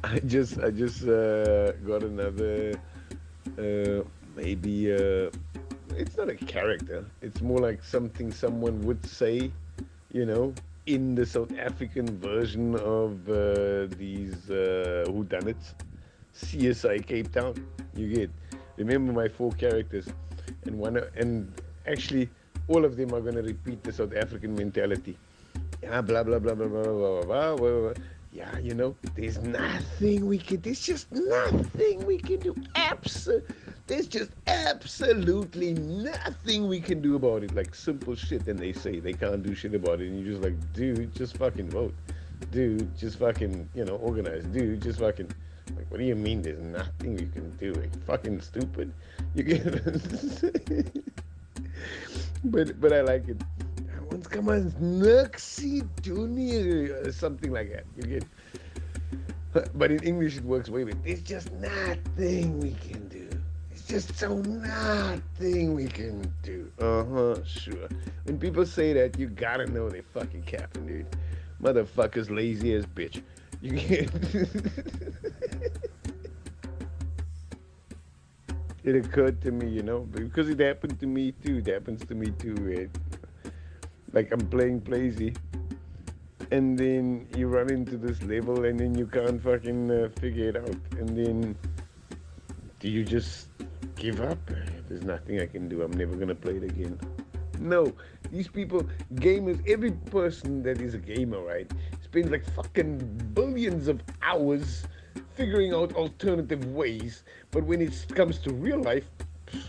I just got another maybe it's not a character. It's more like something someone would say, you know, in the South African version of these whodunits. CSI Cape Town. You get. Remember my four characters, and actually all of them are going to repeat the South African mentality. Yeah, blah blah blah blah blah blah blah blah. Blah. Yeah, there's nothing we can. There's just nothing we can do. There's just absolutely nothing we can do about it. Like simple shit, and they say they can't do shit about it, and you're just like, dude, just fucking vote. Dude, just fucking, organize. Dude, just fucking. Like, what do you mean? There's nothing you can do? Like, fucking stupid. You get. but I like it. Ons kan maar niksie doen nie, something like that. You get. But in English it works way better. There's just nothing we can do. It's just so nothing we can do. Sure. When people say that, you gotta know they fucking capping, dude. Motherfuckers lazy as bitch. You get. It occurred to me, because it happened to me too. It happens to me too. Like I'm playing Playsy, and then you run into this level, and then you can't fucking figure it out, and then do you just give up? There's nothing I can do. I'm never gonna play it again. No, these people, gamers, every person that is a gamer, right, spends like fucking billions of hours figuring out alternative ways, but when it comes to real life,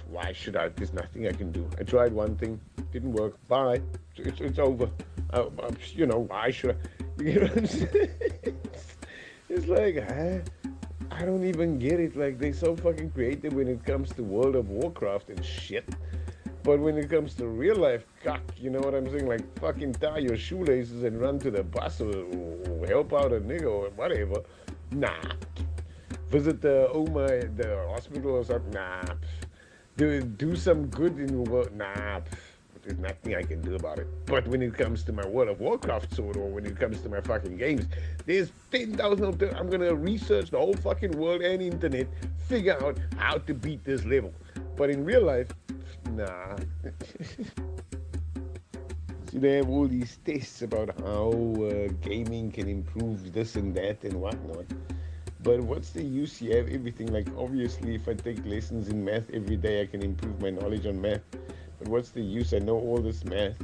why should I? There's nothing I can do. I tried one thing, didn't work. Bye. It's over. Why should I? You know what I'm saying? It's like, I don't even get it. Like, they're so fucking creative when it comes to World of Warcraft and shit. But when it comes to real life, cock, you know what I'm saying? Like, fucking tie your shoelaces and run to the bus or help out a nigga or whatever. Nah. Visit the hospital or something. Nah. Do some good in the world. Nah. There's nothing I can do about it. But when it comes to my World of Warcraft sword, or when it comes to my fucking games, there's 10,000 of them. I'm gonna research the whole fucking world and internet, figure out how to beat this level. But in real life, nah. So they have all these tests about how gaming can improve this and that and whatnot. But what's the use? You have everything. Like, obviously, if I take lessons in math every day, I can improve my knowledge on math. But what's the use? I know all this math,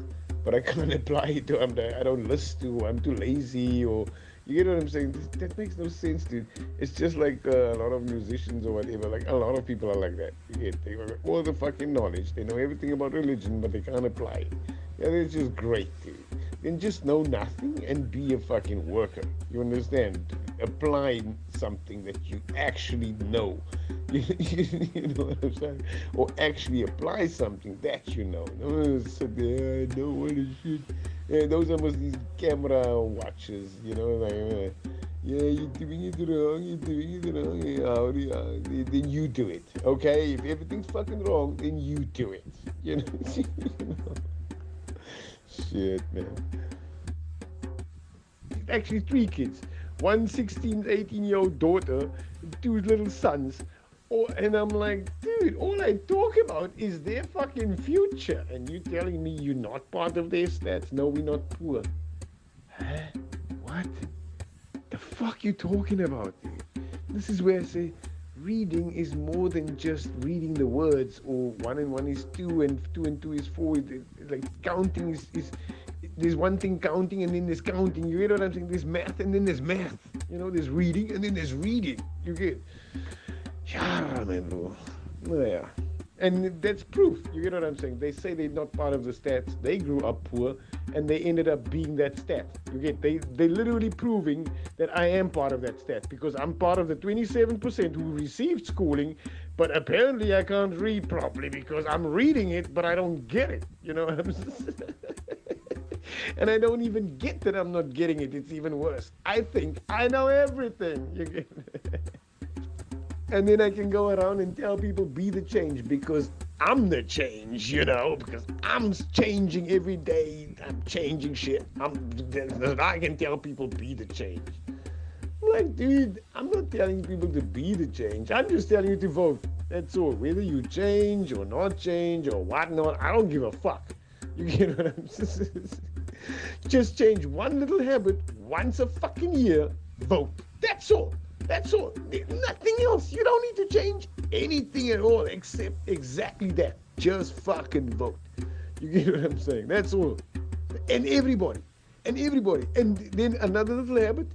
but I can't apply it to. I don't list to. I'm too lazy, or you get what I'm saying? That makes no sense, dude. It's just like a lot of musicians or whatever. Like, a lot of people are like that. They have all the fucking knowledge. They know everything about religion, but they can't apply it. Yeah, it's just great, dude. Then just know nothing and be a fucking worker. You understand? Apply something that you actually know. You know what I'm saying? Or actually apply something that you know. So I know what it should. Yeah, those are most these camera watches, like, yeah, you're doing it wrong, yeah, then you do it, okay? If everything's fucking wrong, then you do it, you know? Shit, man. Actually, three kids. One 16, 18-year-old daughter, two little sons. And I'm like, dude, all I talk about is their fucking future. And you telling me you're not part of their stats? No, we're not poor. Huh? What? The fuck you talking about, dude? This is where I say reading is more than just reading the words, or 1 and 1 is 2 and 2 and 2 is 4. Like, counting is there's one thing counting and then there's counting. You get what I'm saying? There's math and then there's math. There's reading and then there's reading. You get? Yeah, man, bro. Yeah. And that's proof. You get what I'm saying? They say they're not part of the stats. They grew up poor and they ended up being that stat. You get? They literally proving that I am part of that stat, because I'm part of the 27% who received schooling, but apparently I can't read properly because I'm reading it, but I don't get it. You know what I'm saying? And I don't even get that I'm not getting it. It's even worse. I think I know everything. You get? And then I can go around and tell people, be the change, because I'm the change, because I'm changing every day. I'm changing shit. I can tell people, be the change. Like, dude, I'm not telling people to be the change. I'm just telling you to vote. That's all. Whether you change or not change or whatnot, I don't give a fuck. You get what I'm saying? Just change one little habit once a fucking year. Vote. That's all. That's all. Nothing else. You don't need to change anything at all except exactly that. Just fucking vote. You get what I'm saying? That's all. And everybody. And everybody. And then another little habit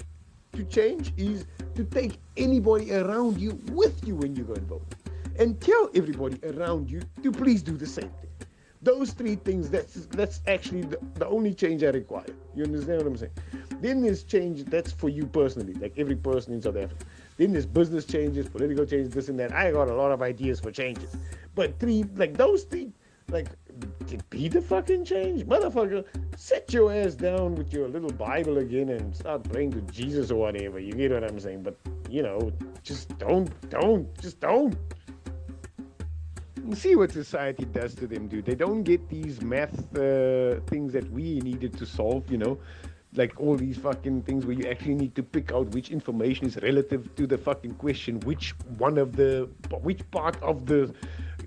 to change is to take anybody around you with you when you go and vote. And tell everybody around you to please do the same thing. Those three things, that's actually the only change I require. You understand what I'm saying? Then there's change that's for you personally, like every person in South Africa. Then there's business changes, political changes, this and that. I got a lot of ideas for changes. But those three, be the fucking change. Motherfucker, sit your ass down with your little Bible again and start praying to Jesus or whatever. You get what I'm saying? But, just don't. See what society does to them, dude. They don't get these math things that we needed to solve, like all these fucking things where you actually need to pick out which information is relative to the fucking question, which part of the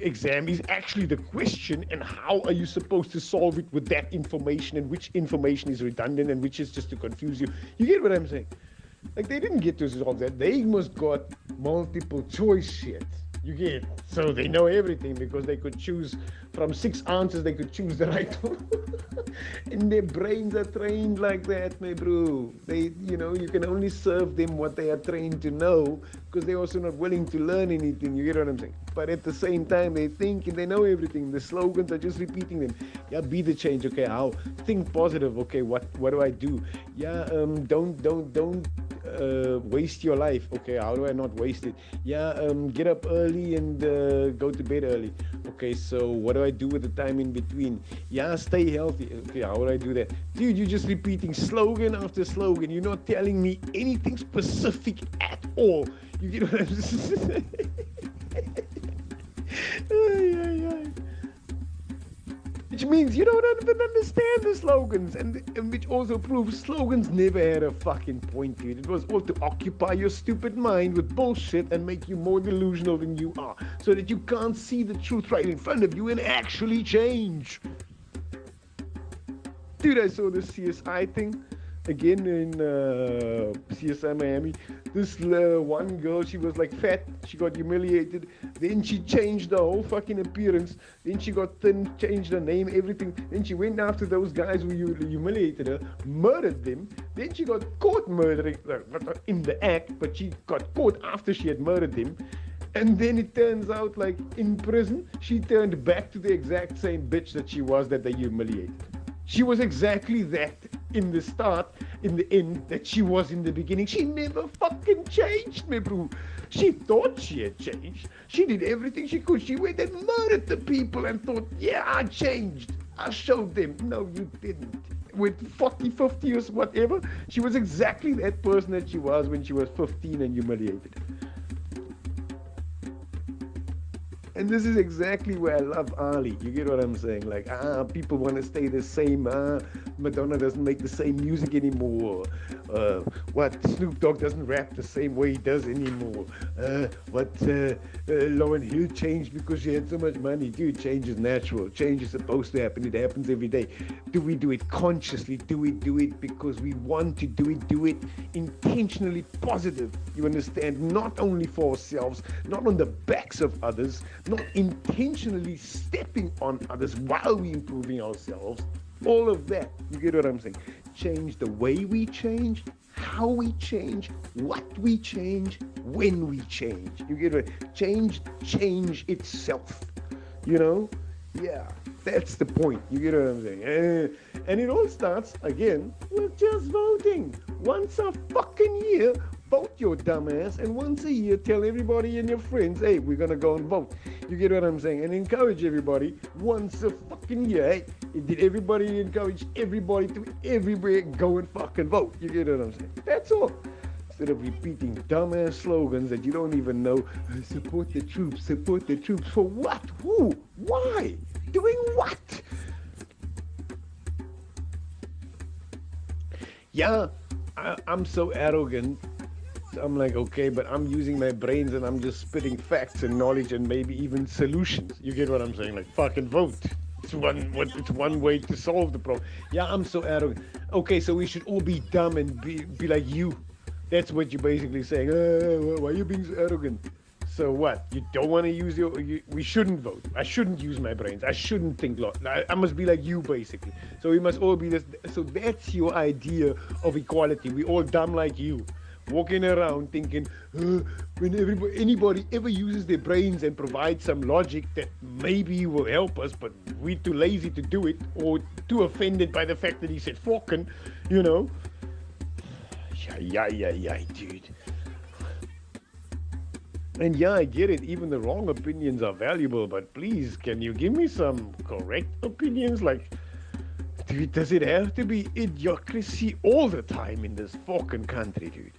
exam is actually the question, and how are you supposed to solve it with that information, and which information is redundant and which is just to confuse you. You get what I'm saying? Like, they didn't get to solve that. They must got multiple choice shit. You get? So they know everything because they could choose from 6 answers, they could choose the right one. And their brains are trained like that, my bro. You can only serve them what they are trained to know because they're also not willing to learn anything. You get what I'm saying? But at the same time, they think and they know everything. The slogans are just repeating them. Yeah, be the change. Okay, how? Think positive. Okay, what do I do? Yeah, don't waste your life. Okay, how do I not waste it? Yeah, get up early and go to bed early. Okay, so what do I do with the time in between? Yeah, stay healthy. Okay, how would I do that? Dude, you're just repeating slogan after slogan. You're not telling me anything specific at all. You get what I'm saying? Which means you don't even understand the slogans, and which also proves slogans never had a fucking point to it. It was all to occupy your stupid mind with bullshit and make you more delusional than you are, so that you can't see the truth right in front of you and actually change. Dude, I saw this CSI thing again in CSI Miami. This one girl, she was like fat, she got humiliated, then she changed the whole fucking appearance, then she got thin, changed her name, everything, then she went after those guys who humiliated her, murdered them, then she got caught murdering, not in the act, but she got caught after she had murdered them. And then it turns out, like, in prison, she turned back to the exact same bitch that she was that they humiliated. She was exactly that in the start, in the end, that she was in the beginning. She never fucking changed, me bro. She thought she had changed. She did everything she could. She went and murdered the people and thought, yeah, I changed. I showed them. No, you didn't. With 40, 50 years, whatever, she was exactly that person that she was when she was 15 and humiliated. And this is exactly where I love Ali. You get what I'm saying? Like, people want to stay the same. Madonna doesn't make the same music anymore. Snoop Dogg doesn't rap the same way he does anymore. Lauryn Hill changed because she had so much money. Dude, change is natural. Change is supposed to happen. It happens every day. Do we do it consciously? Do we do it because we want to do it? Do it intentionally positive. You understand? Not only for ourselves, not on the backs of others, not intentionally stepping on others while we're improving ourselves. All of that. You get what I'm saying? Change the way we change, how we change, what we change, when we change. You get what? Change itself. Yeah, that's the point. You get what I'm saying? And it all starts, again, with just voting. Once a fucking year, vote your dumbass, and once a year tell everybody and your friends, hey, we're gonna go and vote. You get what I'm saying? And encourage everybody once a fucking year. Hey, did everybody encourage everybody to everywhere go and fucking vote? You get what I'm saying? That's all. Instead of repeating dumbass slogans that you don't even know. Support the troops, support the troops. For what? Who? Why? Doing what? Yeah, I'm so arrogant So I'm like, okay, but I'm using my brains and I'm just spitting facts and knowledge and maybe even solutions. You get what I'm saying? Like, fucking vote. It's one way to solve the problem. Yeah, I'm so arrogant. Okay, so we should all be dumb and be like you. That's what you're basically saying. Why are you being so arrogant? So what? You don't want to use we shouldn't vote. I shouldn't use my brains. I shouldn't think lot. I must be like you, basically. So we must all be this. So that's your idea of equality. We all dumb like you, walking around thinking, when anybody ever uses their brains and provides some logic that maybe will help us, but we're too lazy to do it or too offended by the fact that he said fucking, you know. Yeah, dude. And yeah, I get it. Even the wrong opinions are valuable, but please, can you give me some correct opinions? Like, dude, does it have to be idiocracy all the time in this fucking country, dude?